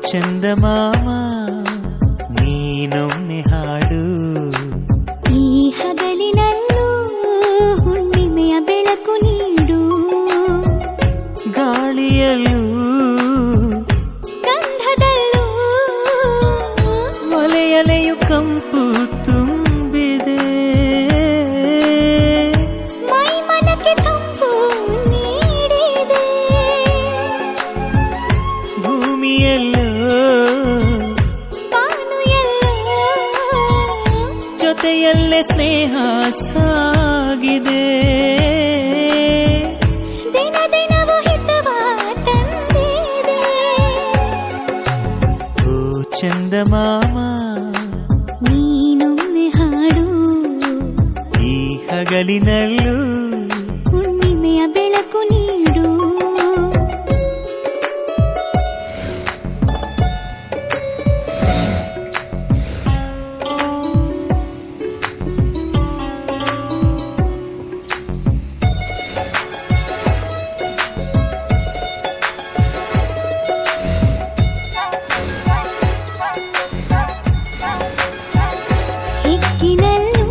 ಚಂದಮಾಮ ನೀನೊಮ್ಮೆ ಹಾಡು, ಈ ಹಗಲಿನಲ್ಲೂ ಹುಣ್ಣಿಮೆಯ ಬೆಳಕು ನೀಡು, ಗಾಳಿಯಲ್ಲೂ ಗಂಧದಲ್ಲೂ ಒಲೆಯಲೆಯು ಕಂಪು ತುಂಬಿದೆ, ಮೈ ಮನಕ್ಕೆ ತಂಪು ನೀಡಿದೆ, ಭೂಮಿಯಲ್ಲೂ ಜೊತೆಯಲ್ಲೇ ಸ್ನೇಹ ಸಾಗಿದೆ, ದಿನ ದಿನವೂ ಹಿತವ ತಂದಿದೆ. ಓ ಚಂದಮಾಮ ನೀನೊಮ್ಮೆ ಹಾಡು, ಈ ಹಗಲಿನಲ್ಲೂ ಹುಣ್ಣಿಮೆಯ ಬೆಳಕು ನೀಡು, ಹಿಕ್ಕಿನಲ್ಲೂ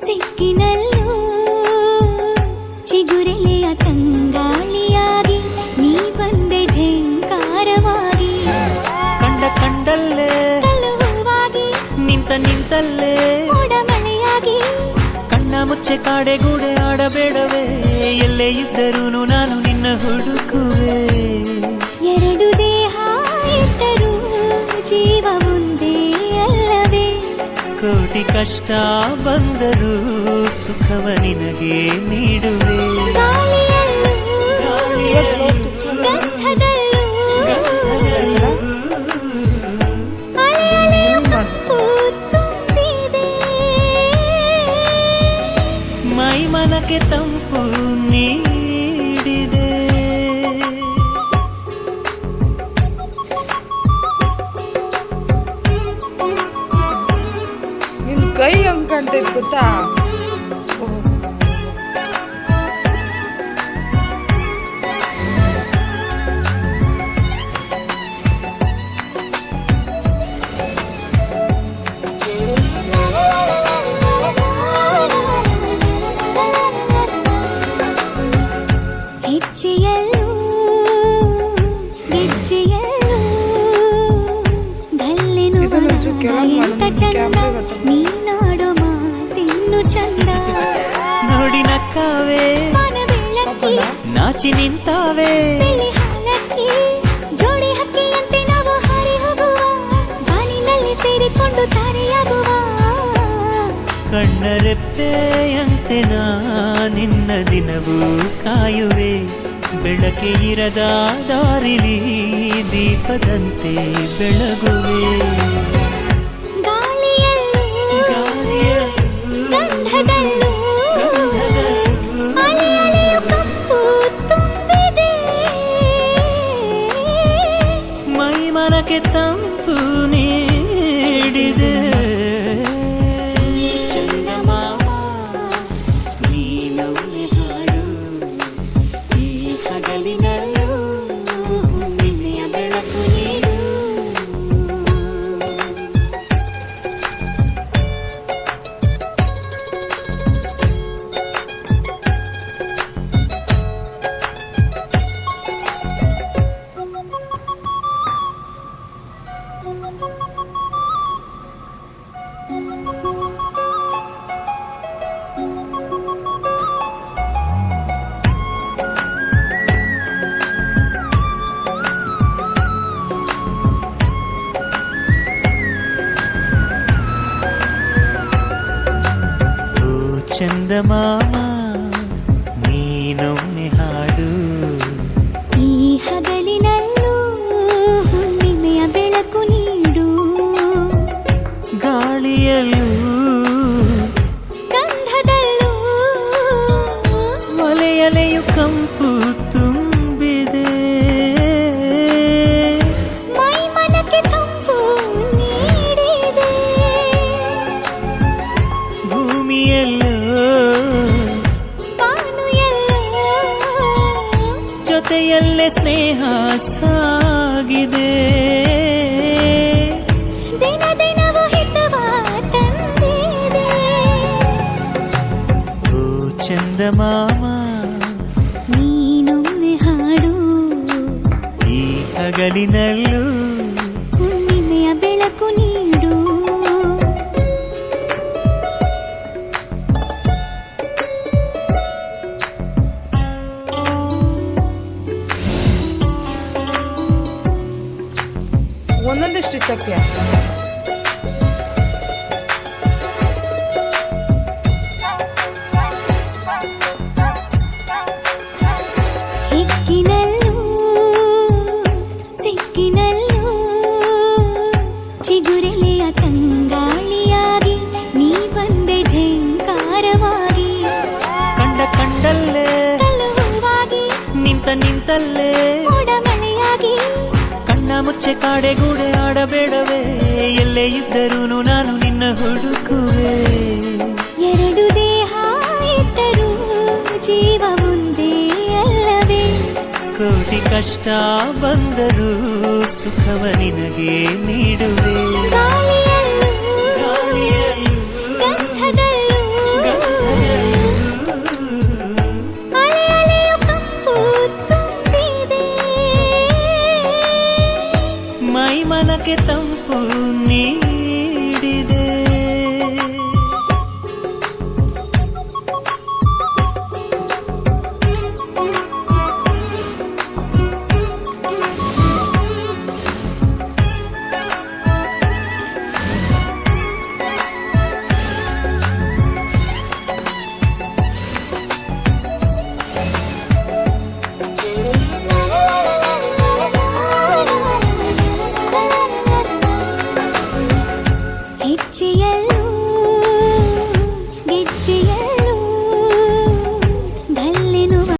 ಸಿಕ್ಕಿನಲ್ಲೂ ಚಿಗುರೆಲೆಯ ತಂಗಾಳಿಯಾಗಿ ನೀ ಬಂದೆ ಝೇಂಕಾರವಾಗಿ, ಕಂಡಲ್ಲೇ ತಲುವಾಗಿ ನಿಂತಲ್ಲೇ ಮೋಡಮಳೆಯಾಗಿ, ಕಣ್ಣ ಮುಚ್ಚೆ ಕಾಡೆಗೂಡೆ ಆಡಬೇಡವೇ, ಎಲ್ಲೇ ಇದ್ದರೂ ನಾನು ನಿನ್ನ ಹುಡುಕುವೆ, ಎರಡು ದೇಹ ಇದ್ದರೂ ಜೀವ ಒಂದೇ ಅಲ್ಲವೇ, ಕೋಟಿ ಕಷ್ಟ ಬಂದರೂ ಸುಖವ ನಿನಗೆ ನೀಡುವೆ, ಗಾಳಿಯಲ್ಲೂ ಗಂಧದಲ್ಲೂ ಅಲೆಯಲೆಯು ಕಂಪು ತುಂಬಿದೆ, ಮೈ ಮನಕ್ಕೆ ತಂಪು ನೀಡಿದೆ. ನಿನ್ ಕೈ ಹಂಗ್ ಕಾಣ್ತೈತ್ ಗೊತ್ತಾ? ಹೆಜ್ಜೆಯಲ್ಲೂ ಗೆಜ್ಜೆಯಲ್ಲೂ ಗಲ್ಲೆನು ಎಂತ ಚಂದ, ನೀನಾಡೋ ಮಾತಿನ್ನು ಚಂದ, ನೋಡಿ ನಕ್ಕಾವೆ ಮನ ಬೆಳಕಿ ನಾಚಿ ನಿಂತಾವೆ, ಬೆಳ್ಳಿ ಹಾಲಕ್ಕಿ ಜೋಡಿ ಹಕ್ಕಿಯಂತೆ ನಾವು ಹಾರಿ ಹೋಗುವ, ಬಾನಿನಲ್ಲಿ ಸೇರಿಕೊಂಡು ತಾರೆಯಾಗುವ, ಕಣ್ಣರೆಪ್ಪೆಯಂತೆ ನಾ ನಿನ್ನ ದಿನವೂ ಕಾಯುವೆ, ಬೆಳಕೆ ಇರದ ದಾರಿಲಿ ದೀಪದಂತೆ ಬೆಳಗುವೆ, ಗಂಧದಲ್ಲೂ ಅಲೆಯಲೆಯು ಕಂಪು ತುಂಬಿದೆ, ಮೈ ಮನಕ್ಕೆ ತಂಪು ನೀಡಿದೆ. ಚಂದಮಾಮ ನೀನೊಮ್ಮೆ ಹಾಡು, ಈ ಹಗಲಿನಲ್ಲೂ ಹುಣ್ಣಿಮೆಯ ಬೆಳಕು ನೀಡು. ಚಂದಮಾಮ ನೀನೊಮ್ಮೆ ಹಾಡು, ಈ ಹಗಲಿನಲ್ಲೂ ಹುಣ್ಣಿಮೆಯ ಬೆಳಕು ನೀಡು, ಗಾಳಿಯಲ್ಲೂ ಗಂಧದಲ್ಲೂ ಜೊತೆಯಲ್ಲೇ ಸ್ನೇಹ ಸಾಗಿದೆ ದಿನ ದಿನವೂ ಹಿತವ ತಂದಿದೆ ಓ ಚಂದಮಾಮ ನೀನೊಮ್ಮೆ ಹಾಡು ಈ ಹಗಲಿನಲ್ಲೂ ಹುಣ್ಣಿಮೆಯ ಬೆಳಕು ನೀಡು ಒಂದೊಂದಿಷ್ಟು ಚಕ್ಯ ಹಿಕ್ಕಿನಲ್ಲೂ ಸಿಕ್ಕಿನಲ್ಲೂ ಚಿಗುರೆಲೆಯ ತಂಗಾಳಿಯಾಗಿ ನೀ ಬಂದೆ ಝೇಂಕಾರವಾಗಿ ಕಂಡಲ್ಲೇ ಕಲ್ಲುವಾಗಿ ನಿಂತಲ್ಲೇ ಮೋಡಮಳೆಯಾಗಿ ಕಣ್ಣ ಮುಚ್ಚೆ ಕಾಡೆಗೂಡೆ ಆಡಬೇಡವೇ ಎಲ್ಲೇ ಇದ್ದರೂ ನಾನು ನಿನ್ನ ಹುಡುಕುವೆ ಎರಡು ದೇಹ ಇದ್ದರೂ ಜೀವ ಮುಂದೆ ಅಲ್ಲವೇ ಕೋಟಿ ಕಷ್ಟ ಬಂದರೂ ಸುಖವ ನಿನಗೆ ನೀಡುವೆ